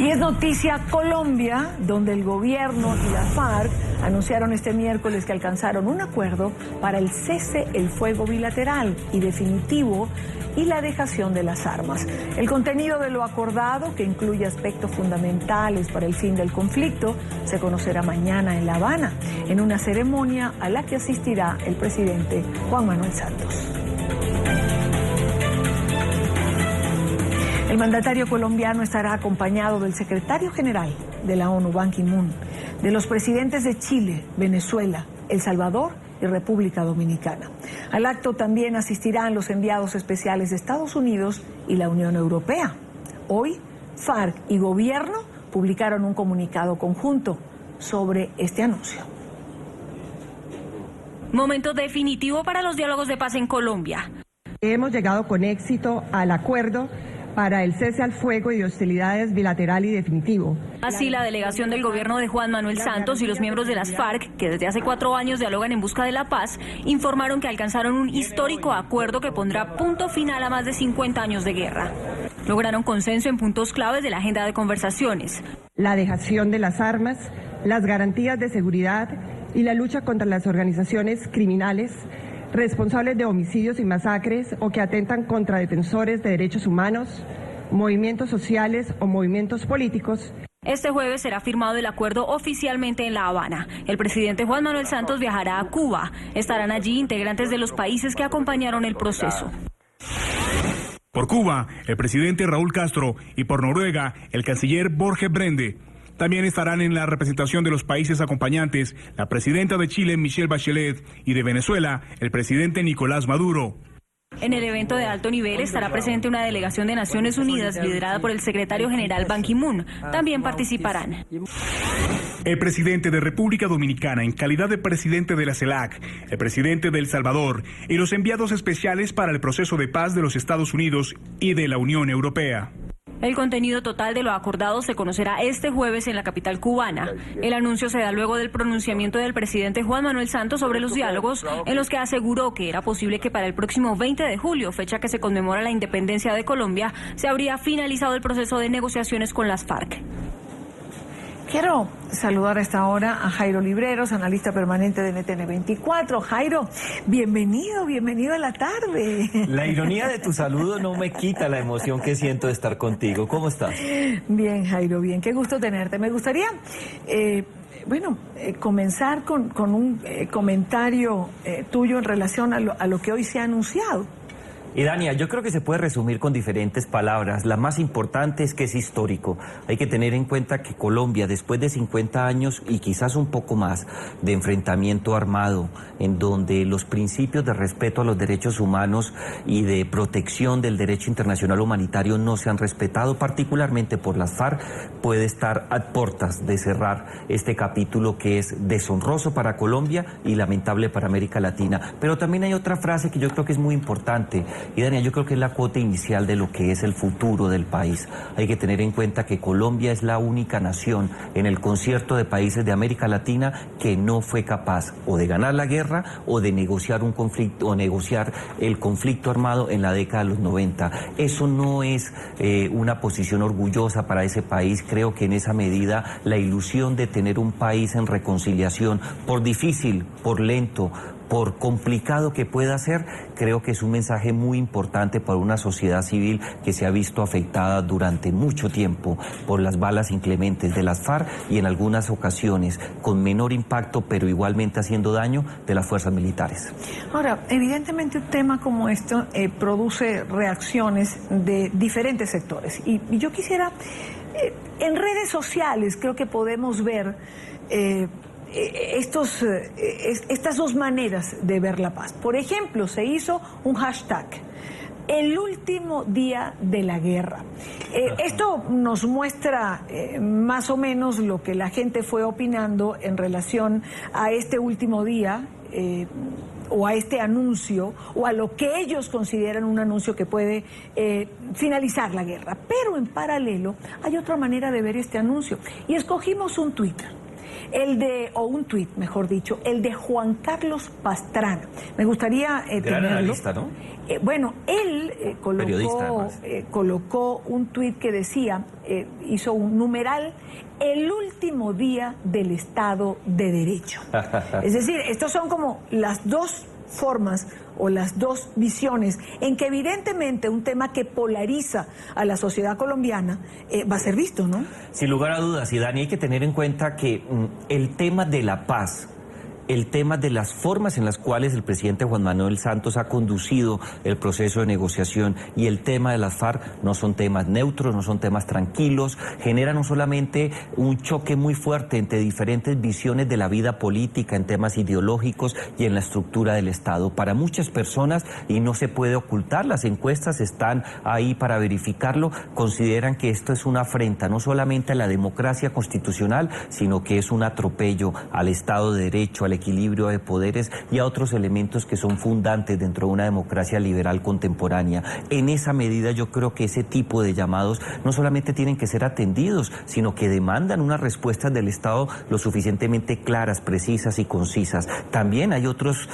Y es noticia Colombia, donde el gobierno y la FARC anunciaron este miércoles que alcanzaron un acuerdo para el cese el fuego bilateral y definitivo y la dejación de las armas. El contenido de lo acordado, que incluye aspectos fundamentales para el fin del conflicto, se conocerá mañana en La Habana, en una ceremonia a la que asistirá el presidente Juan Manuel Santos. El mandatario colombiano estará acompañado del secretario general de la ONU, Ban Ki-moon, de los presidentes de Chile, Venezuela, El Salvador y República Dominicana. Al acto también asistirán los enviados especiales de Estados Unidos y la Unión Europea. Hoy, FARC y gobierno publicaron un comunicado conjunto sobre este anuncio. Momento definitivo para los diálogos de paz en Colombia. Hemos llegado con éxito al acuerdo para el cese al fuego y de hostilidades bilateral y definitivo. Así, la delegación del gobierno de Juan Manuel Santos y los miembros de las FARC, que desde hace 4 años dialogan en busca de la paz, informaron que alcanzaron un histórico acuerdo que pondrá punto final a más de 50 años de guerra. Lograron consenso en puntos claves de la agenda de conversaciones: la dejación de las armas, las garantías de seguridad y la lucha contra las organizaciones criminales responsables de homicidios y masacres o que atentan contra defensores de derechos humanos, movimientos sociales o movimientos políticos. Este jueves será firmado el acuerdo oficialmente en La Habana. El presidente Juan Manuel Santos viajará a Cuba. Estarán allí integrantes de los países que acompañaron el proceso. Por Cuba, el presidente Raúl Castro, y por Noruega, el canciller Borge Brende. También estarán en la representación de los países acompañantes la presidenta de Chile, Michelle Bachelet, y de Venezuela, el presidente Nicolás Maduro. En el evento de alto nivel estará presente una delegación de Naciones Unidas liderada por el secretario general Ban Ki-moon. También participarán el presidente de República Dominicana en calidad de presidente de la CELAC, el presidente de El Salvador y los enviados especiales para el proceso de paz de los Estados Unidos y de la Unión Europea. El contenido total de lo acordado se conocerá este jueves en la capital cubana. El anuncio se da luego del pronunciamiento del presidente Juan Manuel Santos sobre los diálogos, en los que aseguró que era posible que para el próximo 20 de julio, fecha que se conmemora la independencia de Colombia, se habría finalizado el proceso de negociaciones con las FARC. Quiero saludar a esta hora a Jairo Libreros, analista permanente de NTN 24. Jairo, bienvenido a la tarde. La ironía de tu saludo no me quita la emoción que siento de estar contigo. ¿Cómo estás? Bien, Jairo, bien. Qué gusto tenerte. Me gustaría, comenzar con un comentario tuyo en relación a lo que hoy se ha anunciado. Y Dania, yo creo que se puede resumir con diferentes palabras. La más importante es que es histórico. Hay que tener en cuenta que Colombia, después de 50 años y quizás un poco más de enfrentamiento armado, en donde los principios de respeto a los derechos humanos y de protección del derecho internacional humanitario no se han respetado, particularmente por las FARC, puede estar a puertas de cerrar este capítulo que es deshonroso para Colombia y lamentable para América Latina. Pero también hay otra frase que yo creo que es muy importante. Y Dania, yo creo que es la cuota inicial de lo que es el futuro del país. Hay que tener en cuenta que Colombia es la única nación en el concierto de países de América Latina que no fue capaz o de ganar la guerra o de negociar un conflicto o negociar el conflicto armado en la década de los 90. Eso no es una posición orgullosa para ese país. Creo que en esa medida la ilusión de tener un país en reconciliación, por difícil, por lento, por complicado que pueda ser, creo que es un mensaje muy importante para una sociedad civil que se ha visto afectada durante mucho tiempo por las balas inclementes de las FARC y en algunas ocasiones con menor impacto, pero igualmente haciendo daño, de las fuerzas militares. Ahora, evidentemente un tema como esto produce reacciones de diferentes sectores. Y yo quisiera, en redes sociales creo que podemos ver estas dos maneras de ver la paz. Por ejemplo, se hizo un hashtag, el último día de la guerra. Esto nos muestra más o menos lo que la gente fue opinando en relación a este último día, o a este anuncio, o a lo que ellos consideran un anuncio que puede finalizar la guerra. Pero en paralelo hay otra manera de ver este anuncio, y escogimos un Twitter o un tuit, mejor dicho, el de Juan Carlos Pastrana. Me gustaría gran analista, ¿no? Bueno, él colocó un tuit que decía, hizo un numeral, el último día del Estado de Derecho. Es decir, estos son como las dos formas o las dos visiones en que evidentemente un tema que polariza a la sociedad colombiana va a ser visto, ¿no? Sin lugar a dudas, y Dani, hay que tener en cuenta que el tema de la paz, el tema de las formas en las cuales el presidente Juan Manuel Santos ha conducido el proceso de negociación y el tema de las FARC no son temas neutros, no son temas tranquilos, generan no solamente un choque muy fuerte entre diferentes visiones de la vida política en temas ideológicos y en la estructura del Estado. Para muchas personas, y no se puede ocultar, las encuestas están ahí para verificarlo, consideran que esto es una afrenta no solamente a la democracia constitucional, sino que es un atropello al Estado de Derecho, al equilibrio de poderes y a otros elementos que son fundantes dentro de una democracia liberal contemporánea. En esa medida yo creo que ese tipo de llamados no solamente tienen que ser atendidos, sino que demandan unas respuestas del Estado lo suficientemente claras, precisas y concisas. También hay otras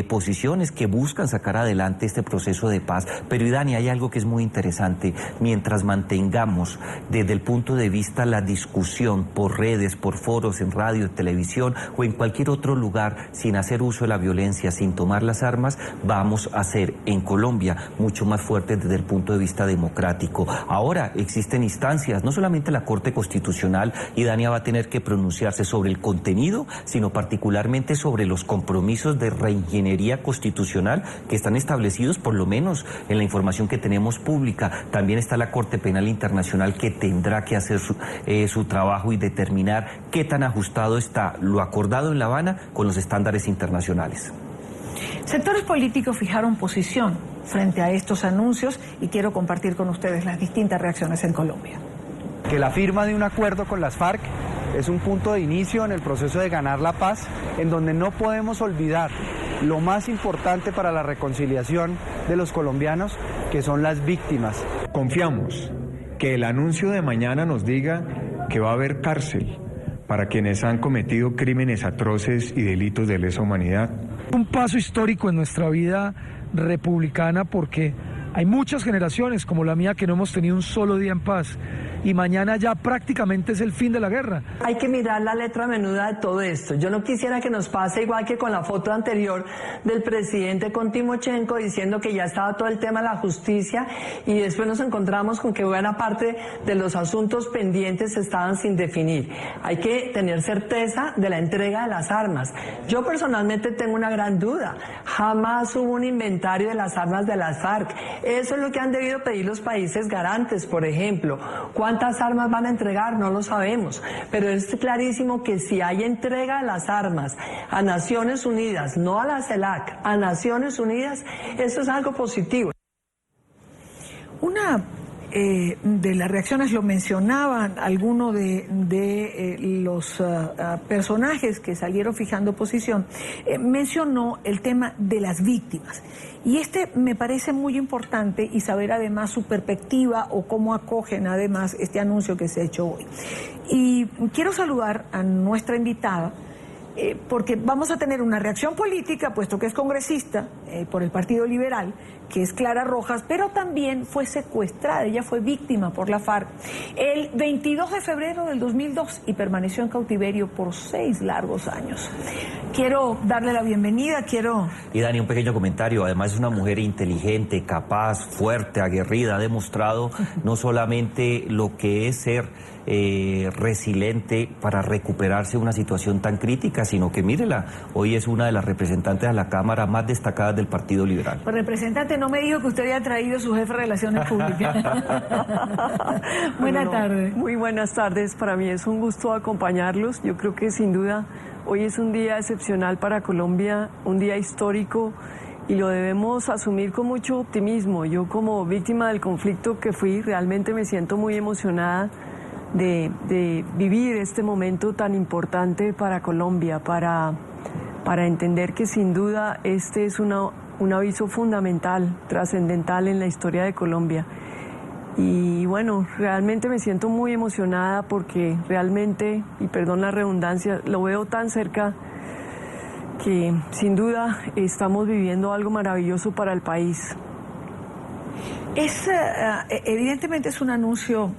posiciones que buscan sacar adelante este proceso de paz. Pero, Dani, hay algo que es muy interesante. Mientras mantengamos desde el punto de vista la discusión por redes, por foros, en radio, televisión o en cualquier otro lugar, sin hacer uso de la violencia, sin tomar las armas, vamos a ser en Colombia mucho más fuertes desde el punto de vista democrático. Ahora existen instancias, no solamente la Corte Constitucional, y Dania va a tener que pronunciarse sobre el contenido, sino particularmente sobre los compromisos de reingeniería constitucional que están establecidos, por lo menos en la información que tenemos pública. También está la Corte Penal Internacional, que tendrá que hacer su trabajo y determinar qué tan ajustado está lo acordado en La Habana con los estándares internacionales. Sectores políticos fijaron posición frente a estos anuncios y quiero compartir con ustedes las distintas reacciones en Colombia. Que la firma de un acuerdo con las FARC es un punto de inicio en el proceso de ganar la paz, en donde no podemos olvidar lo más importante para la reconciliación de los colombianos, que son las víctimas. Confiamos que el anuncio de mañana nos diga que va a haber cárcel para quienes han cometido crímenes atroces y delitos de lesa humanidad. Un paso histórico en nuestra vida republicana, porque hay muchas generaciones como la mía que no hemos tenido un solo día en paz y mañana ya prácticamente es el fin de la guerra. Hay que mirar la letra menuda de todo esto. Yo no quisiera que nos pase igual que con la foto anterior del presidente con Timochenko diciendo que ya estaba todo el tema de la justicia y después nos encontramos con que buena parte de los asuntos pendientes estaban sin definir. Hay que tener certeza de la entrega de las armas. Yo personalmente tengo una gran duda. Jamás hubo un inventario de las armas de las FARC. Eso es lo que han debido pedir los países garantes, por ejemplo. ¿Cuántas armas van a entregar? No lo sabemos, pero es clarísimo que si hay entrega de las armas a Naciones Unidas, no a la CELAC, a Naciones Unidas, eso es algo positivo. Una de las reacciones, lo mencionaban algunos de los personajes que salieron fijando posición, mencionó el tema de las víctimas. Y me parece muy importante y saber además su perspectiva o cómo acogen además este anuncio que se ha hecho hoy. Y quiero saludar a nuestra invitada, porque vamos a tener una reacción política, puesto que es congresista por el Partido Liberal, que es Clara Rojas, pero también fue secuestrada, ella fue víctima por la FARC el 22 de febrero del 2002 y permaneció en cautiverio por 6 largos años. Quiero darle la bienvenida, Y Dani, un pequeño comentario, además es una mujer inteligente, capaz, fuerte, aguerrida, ha demostrado no solamente lo que es ser resiliente para recuperarse de una situación tan crítica, sino que mírela, hoy es una de las representantes a la Cámara más destacadas del Partido Liberal. Pues representante, no me dijo que usted había traído su jefe de Relaciones Públicas. Buenas tardes. Muy buenas tardes, para mí es un gusto acompañarlos. Yo creo que sin duda hoy es un día excepcional para Colombia, un día histórico, y lo debemos asumir con mucho optimismo. Yo, como víctima del conflicto que fui, realmente me siento muy emocionada de vivir este momento tan importante para Colombia, para entender que sin duda este es un aviso fundamental, trascendental en la historia de Colombia. Y bueno, realmente me siento muy emocionada porque realmente, y perdón la redundancia, lo veo tan cerca que sin duda estamos viviendo algo maravilloso para el país. Evidentemente es un anuncio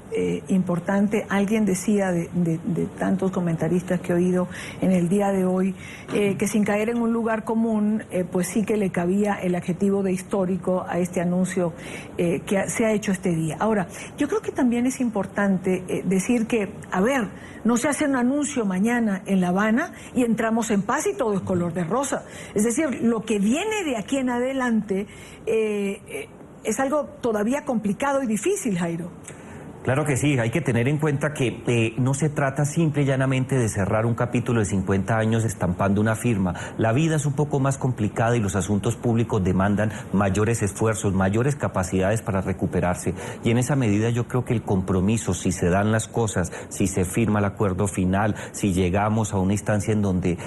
importante. Alguien decía de tantos comentaristas que he oído en el día de hoy que sin caer en un lugar común, pues sí que le cabía el adjetivo de histórico a este anuncio que se ha hecho este día. Ahora, yo creo que también es importante decir que, a ver, no se hace un anuncio mañana en La Habana y entramos en paz y todo es color de rosa. Es decir, lo que viene de aquí en adelante es algo todavía complicado y difícil, Jairo. Claro que sí, hay que tener en cuenta que no se trata simple y llanamente de cerrar un capítulo de 50 años estampando una firma. La vida es un poco más complicada y los asuntos públicos demandan mayores esfuerzos, mayores capacidades para recuperarse. Y en esa medida yo creo que el compromiso, si se dan las cosas, si se firma el acuerdo final, si llegamos a una instancia en donde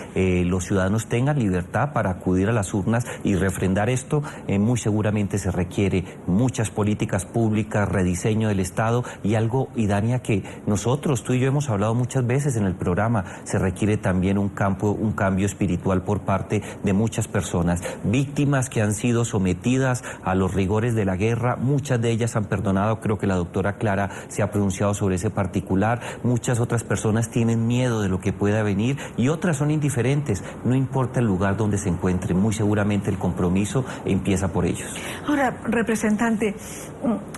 los ciudadanos tengan libertad para acudir a las urnas y refrendar esto, muy seguramente se requiere muchas políticas públicas, rediseño del Estado y algo, y Dania, que nosotros, tú y yo hemos hablado muchas veces en el programa, se requiere también un cambio espiritual por parte de muchas personas, víctimas que han sido sometidas a los rigores de la guerra, muchas de ellas han perdonado, creo que la doctora Clara se ha pronunciado sobre ese particular, muchas otras personas tienen miedo de lo que pueda venir y otras son indiferentes, no importa el lugar donde se encuentren, muy seguramente el compromiso empieza por ellos. Ahora, representante,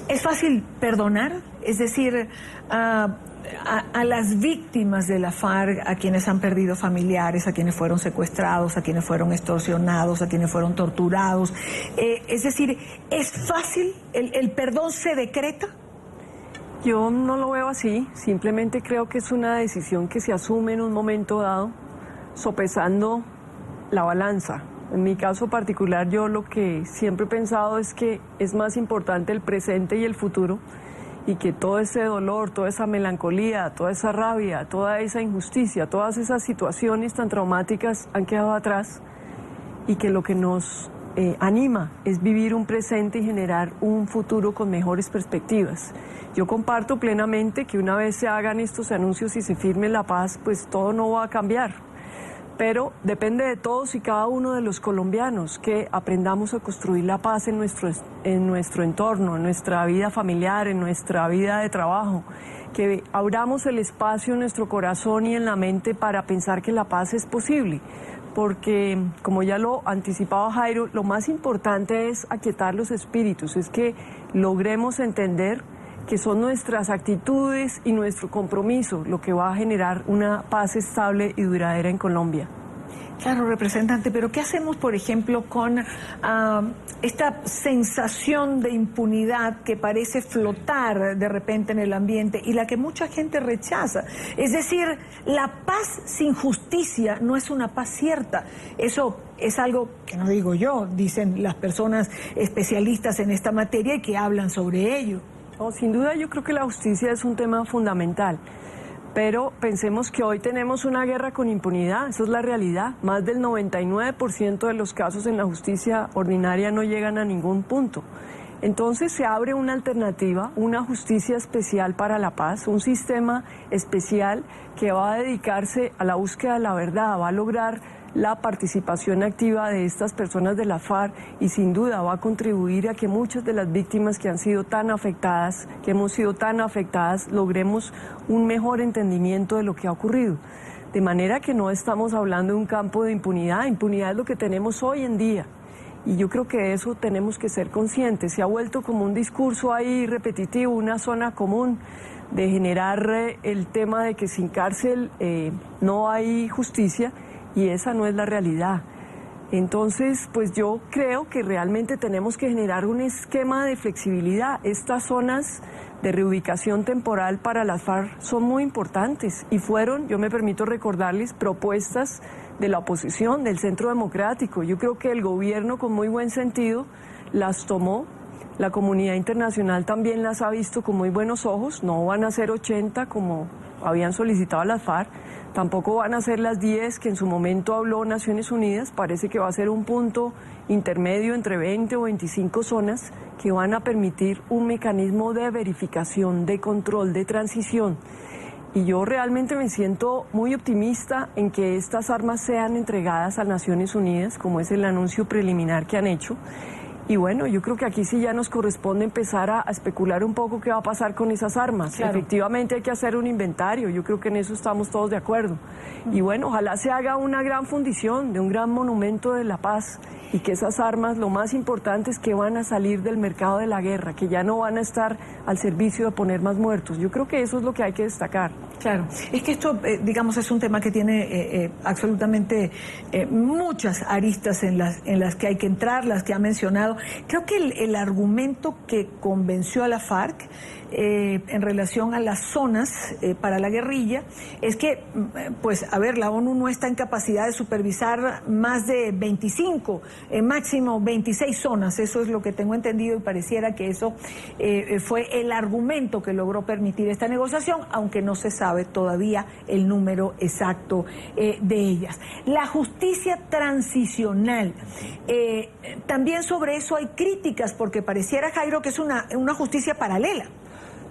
¿es fácil perdonar? Es decir, a las víctimas de la FARC, a quienes han perdido familiares, a quienes fueron secuestrados, a quienes fueron extorsionados, a quienes fueron torturados. Es decir, ¿es fácil? ¿El perdón se decreta? Yo no lo veo así, simplemente creo que es una decisión que se asume en un momento dado, sopesando la balanza. En mi caso particular, yo lo que siempre he pensado es que es más importante el presente y el futuro, y que todo ese dolor, toda esa melancolía, toda esa rabia, toda esa injusticia, todas esas situaciones tan traumáticas han quedado atrás y que lo que nos anima es vivir un presente y generar un futuro con mejores perspectivas. Yo comparto plenamente que una vez se hagan estos anuncios y se firme la paz, pues todo no va a cambiar. Pero depende de todos y cada uno de los colombianos que aprendamos a construir la paz en nuestro entorno, en nuestra vida familiar, en nuestra vida de trabajo, que abramos el espacio en nuestro corazón y en la mente para pensar que la paz es posible. Porque, como ya lo anticipaba Jairo, lo más importante es aquietar los espíritus, es que logremos entender que son nuestras actitudes y nuestro compromiso lo que va a generar una paz estable y duradera en Colombia. Claro, representante, pero ¿qué hacemos, por ejemplo, con esta sensación de impunidad que parece flotar de repente en el ambiente y la que mucha gente rechaza? Es decir, la paz sin justicia no es una paz cierta. Eso es algo que no digo yo, dicen las personas especialistas en esta materia y que hablan sobre ello. No, sin duda yo creo que la justicia es un tema fundamental, pero pensemos que hoy tenemos una guerra con impunidad, eso es la realidad. Más del 99% de los casos en la justicia ordinaria no llegan a ningún punto. Entonces se abre una alternativa, una justicia especial para la paz, un sistema especial que va a dedicarse a la búsqueda de la verdad, va a lograr la participación activa de estas personas de la FARC y sin duda va a contribuir a que muchas de las víctimas que han sido tan afectadas, que hemos sido tan afectadas, logremos un mejor entendimiento de lo que ha ocurrido. De manera que no estamos hablando de un campo de impunidad, impunidad es lo que tenemos hoy en día. Y yo creo que de eso tenemos que ser conscientes. Se ha vuelto como un discurso ahí repetitivo, una zona común de generar el tema de que sin cárcel no hay justicia. Y esa no es la realidad. Entonces, pues yo creo que realmente tenemos que generar un esquema de flexibilidad. Estas zonas de reubicación temporal para las FARC son muy importantes y fueron, yo me permito recordarles, propuestas de la oposición, del Centro Democrático. Yo creo que el gobierno, con muy buen sentido, las tomó La comunidad internacional también las ha visto con muy buenos ojos, no van a ser 80 como habían solicitado las FARC, tampoco van a ser las 10 que en su momento habló Naciones Unidas, parece que va a ser un punto intermedio entre 20 o 25 zonas que van a permitir un mecanismo de verificación, de control, de transición. Y yo realmente me siento muy optimista en que estas armas sean entregadas a Naciones Unidas, como es el anuncio preliminar que han hecho. Y bueno, yo creo que aquí sí ya nos corresponde empezar a especular un poco qué va a pasar con esas armas. Claro. Efectivamente hay que hacer un inventario, yo creo que en eso estamos todos de acuerdo. Y bueno, ojalá se haga una gran fundición de un gran monumento de la paz y que esas armas, lo más importante es que van a salir del mercado de la guerra, que ya no van a estar al servicio de poner más muertos. Yo creo que eso es lo que hay que destacar. Claro, es que esto, digamos, es un tema que tiene absolutamente muchas aristas en las que hay que entrar, las que ha mencionado. Creo que el argumento que convenció a la FARC en relación a las zonas para la guerrilla es que, pues, a ver, la ONU no está en capacidad de supervisar más de 25, máximo 26 zonas, eso es lo que tengo entendido y pareciera que eso fue el argumento que logró permitir esta negociación, aunque no se sabe todavía el número exacto de ellas. La justicia transicional, también sobre eso hay críticas porque pareciera, Jairo, que es una justicia paralela.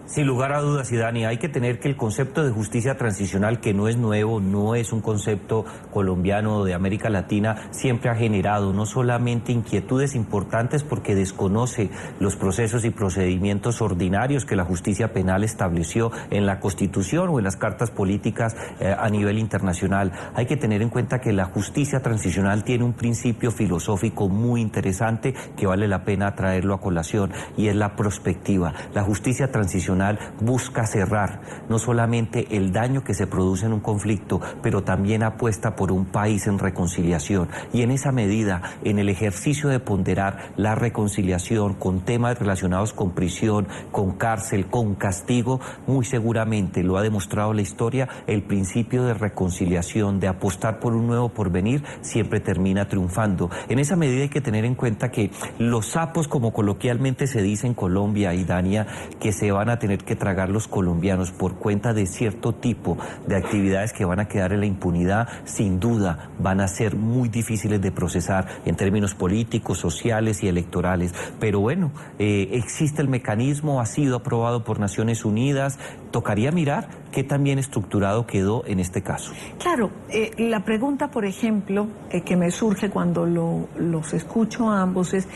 Sin lugar a dudas, Dani, hay que tener que el concepto de justicia transicional, que no es nuevo, no es un concepto colombiano o de América Latina, siempre ha generado no solamente inquietudes importantes porque desconoce los procesos y procedimientos ordinarios que la justicia penal estableció en la Constitución o en las cartas políticas a nivel internacional. Hay que tener en cuenta que la justicia transicional tiene un principio filosófico muy interesante que vale la pena traerlo a colación, y es la prospectiva. La justicia transicional busca cerrar no solamente el daño que se produce en un conflicto, pero también apuesta por un país en reconciliación. Y en esa medida, en el ejercicio de ponderar la reconciliación con temas relacionados con prisión, con cárcel, con castigo, muy seguramente, lo ha demostrado la historia, el principio de reconciliación, de apostar por un nuevo porvenir, siempre termina triunfando. En esa medida hay que tener en cuenta que los sapos, como coloquialmente se dice en Colombia y Dania, que se van a tener que tragar los colombianos por cuenta de cierto tipo de actividades que van a quedar en la impunidad, sin duda van a ser muy difíciles de procesar en términos políticos, sociales y electorales. Pero bueno, existe el mecanismo, ha sido aprobado por Naciones Unidas, tocaría mirar qué tan bien estructurado quedó en este caso. Claro, la pregunta, por ejemplo, que me surge cuando los escucho a ambos es: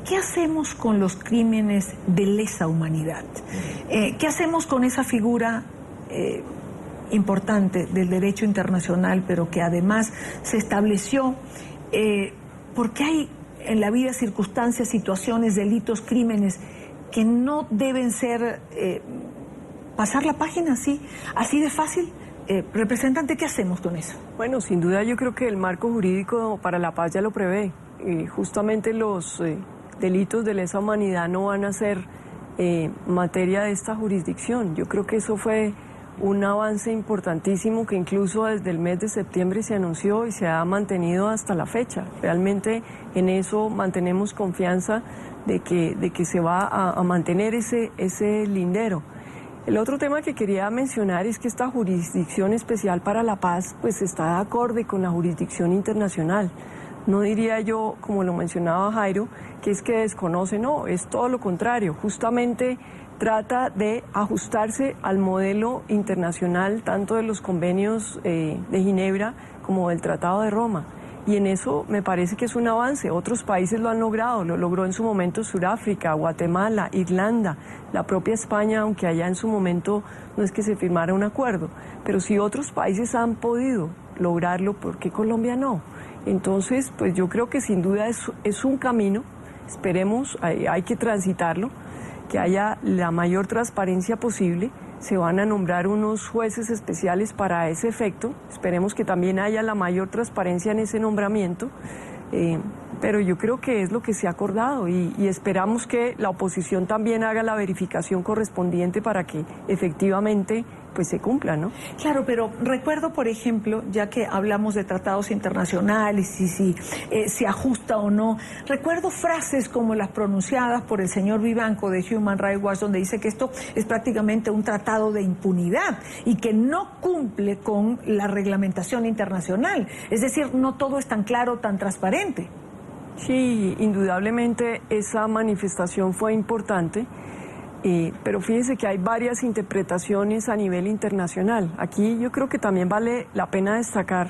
¿qué hacemos con los crímenes de lesa humanidad? ¿Qué hacemos con esa figura importante del derecho internacional, pero que además se estableció porque hay en la vida circunstancias, situaciones, delitos, crímenes que no deben ser pasar la página así de fácil? Representante, ¿qué hacemos con eso? Bueno, sin duda yo creo que el marco jurídico para la paz ya lo prevé. Justamente los delitos de lesa humanidad no van a ser materia de esta jurisdicción. Yo creo que eso fue un avance importantísimo que incluso desde el mes de septiembre se anunció y se ha mantenido hasta la fecha. Realmente en eso mantenemos confianza de que se va a mantener ese lindero. El otro tema que quería mencionar es que esta jurisdicción especial para la paz pues está de acorde con la jurisdicción internacional. No diría yo, como lo mencionaba Jairo, que es que desconoce, no, es todo lo contrario. Justamente trata de ajustarse al modelo internacional, tanto de los convenios de Ginebra como del Tratado de Roma. Y en eso me parece que es un avance. Otros países lo han logrado, lo logró en su momento Sudáfrica, Guatemala, Irlanda, la propia España, aunque allá en su momento no es que se firmara un acuerdo. Pero si otros países han podido lograrlo, ¿por qué Colombia no? Entonces, pues yo creo que sin duda es un camino, esperemos, hay que transitarlo, que haya la mayor transparencia posible. Se van a nombrar unos jueces especiales para ese efecto, esperemos que también haya la mayor transparencia en ese nombramiento, pero yo creo que es lo que se ha acordado y esperamos que la oposición también haga la verificación correspondiente para que efectivamente pues se cumpla, ¿no? Claro, pero recuerdo, por ejemplo, ya que hablamos de tratados internacionales y si se ajusta o no, recuerdo frases como las pronunciadas por el señor Vivanco de Human Rights Watch, donde dice que esto es prácticamente un tratado de impunidad y que no cumple con la reglamentación internacional. Es decir, no todo es tan claro, tan transparente. Sí, indudablemente esa manifestación fue importante. Pero fíjese que hay varias interpretaciones a nivel internacional. Aquí yo creo que también vale la pena destacar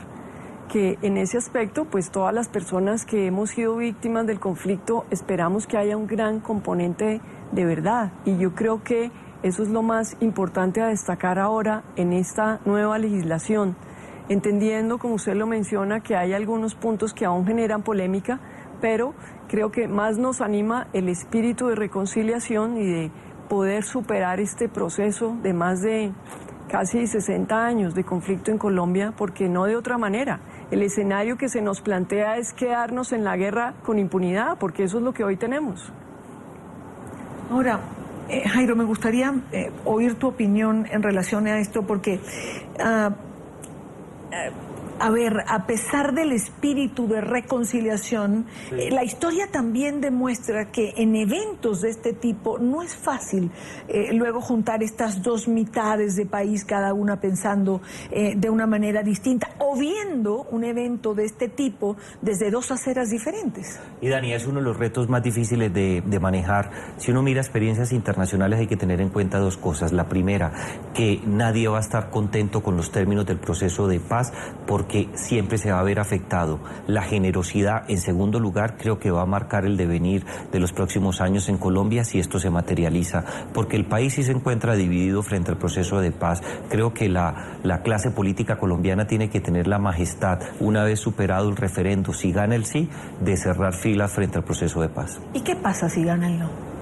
que en ese aspecto, pues todas las personas que hemos sido víctimas del conflicto esperamos que haya un gran componente de verdad. Y yo creo que eso es lo más importante a destacar ahora en esta nueva legislación, entendiendo, como usted lo menciona, que hay algunos puntos que aún generan polémica, pero creo que más nos anima el espíritu de reconciliación y de poder superar este proceso de más de casi 60 años de conflicto en Colombia, porque no de otra manera. El escenario que se nos plantea es quedarnos en la guerra con impunidad, porque eso es lo que hoy tenemos. Ahora, Jairo, me gustaría oír tu opinión en relación a esto, porque a ver, a pesar del espíritu de reconciliación, la historia también demuestra que en eventos de este tipo no es fácil luego juntar estas dos mitades de país, cada una pensando de una manera distinta, o viendo un evento de este tipo desde dos aceras diferentes. Y Dani, es uno de los retos más difíciles de manejar. Si uno mira experiencias internacionales hay que tener en cuenta dos cosas. La primera, que nadie va a estar contento con los términos del proceso de paz, porque siempre se va a ver afectado. La generosidad, en segundo lugar, creo que va a marcar el devenir de los próximos años en Colombia si esto se materializa, porque el país sí se encuentra dividido frente al proceso de paz. Creo que la clase política colombiana tiene que tener la majestad, una vez superado el referendo, si gana el sí, de cerrar filas frente al proceso de paz. ¿Y qué pasa si gana el no?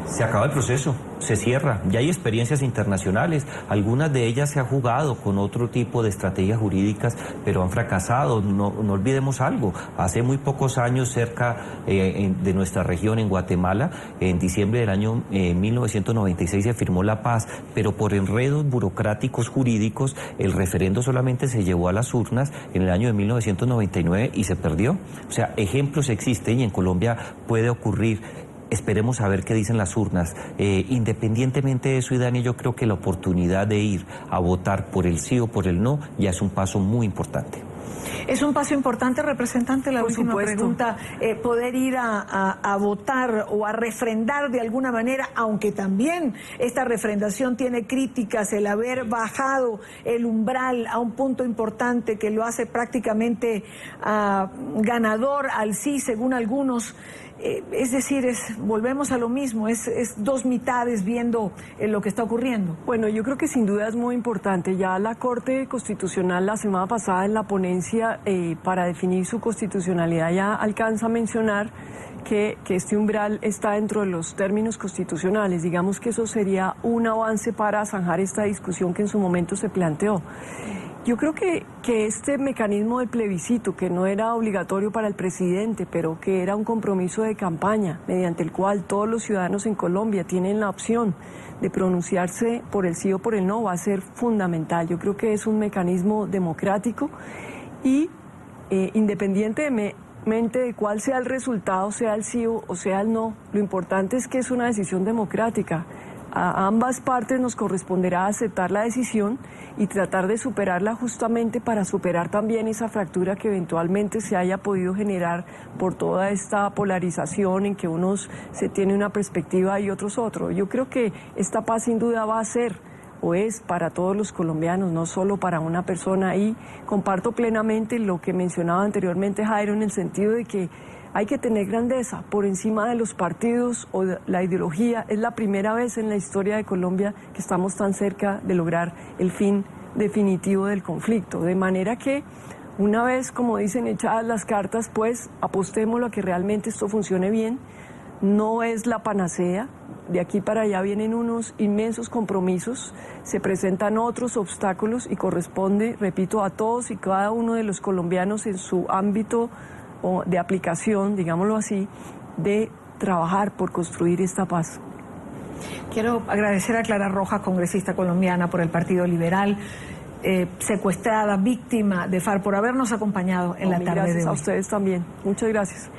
Se acaba el proceso, se cierra. Ya hay experiencias internacionales, algunas de ellas se han jugado con otro tipo de estrategias jurídicas, pero han fracasado. No olvidemos algo, hace muy pocos años cerca de nuestra región, en Guatemala, en diciembre del año 1996 se firmó la paz, pero por enredos burocráticos jurídicos el referendo solamente se llevó a las urnas en el año de 1999 y se perdió. O sea, ejemplos existen y en Colombia puede ocurrir. Esperemos a ver qué dicen las urnas. Independientemente de eso, y Dani, yo creo que la oportunidad de ir a votar por el sí o por el no ya es un paso muy importante. Es un paso importante, representante, la última pregunta, poder ir a votar o a refrendar de alguna manera, aunque también esta refrendación tiene críticas, el haber bajado el umbral a un punto importante que lo hace prácticamente ganador al sí, según algunos. Es decir, volvemos a lo mismo, es dos mitades viendo lo que está ocurriendo. Bueno, yo creo que sin duda es muy importante. Ya la Corte Constitucional la semana pasada en la ponencia para definir su constitucionalidad ya alcanza a mencionar que este umbral está dentro de los términos constitucionales. Digamos que eso sería un avance para zanjar esta discusión que en su momento se planteó. Yo creo que este mecanismo del plebiscito, que no era obligatorio para el presidente, pero que era un compromiso de campaña, mediante el cual todos los ciudadanos en Colombia tienen la opción de pronunciarse por el sí o por el no, va a ser fundamental. Yo creo que es un mecanismo democrático y independientemente de cuál sea el resultado, sea el sí o sea el no, lo importante es que es una decisión democrática. A ambas partes nos corresponderá aceptar la decisión y tratar de superarla justamente para superar también esa fractura que eventualmente se haya podido generar por toda esta polarización en que unos se tiene una perspectiva y otros otro. Yo creo que esta paz sin duda va a ser o es para todos los colombianos, no solo para una persona, y comparto plenamente lo que mencionaba anteriormente Jairo en el sentido de que hay que tener grandeza por encima de los partidos o de la ideología. Es la primera vez en la historia de Colombia que estamos tan cerca de lograr el fin definitivo del conflicto. De manera que, una vez, como dicen, echadas las cartas, pues apostémoslo a que realmente esto funcione bien. No es la panacea. De aquí para allá vienen unos inmensos compromisos, se presentan otros obstáculos y corresponde, repito, a todos y cada uno de los colombianos en su ámbito de aplicación, digámoslo así, de trabajar por construir esta paz. Quiero agradecer a Clara Rojas, congresista colombiana por el Partido Liberal, secuestrada, víctima de FARC, por habernos acompañado en la tarde de hoy. Gracias a ustedes también. Muchas gracias.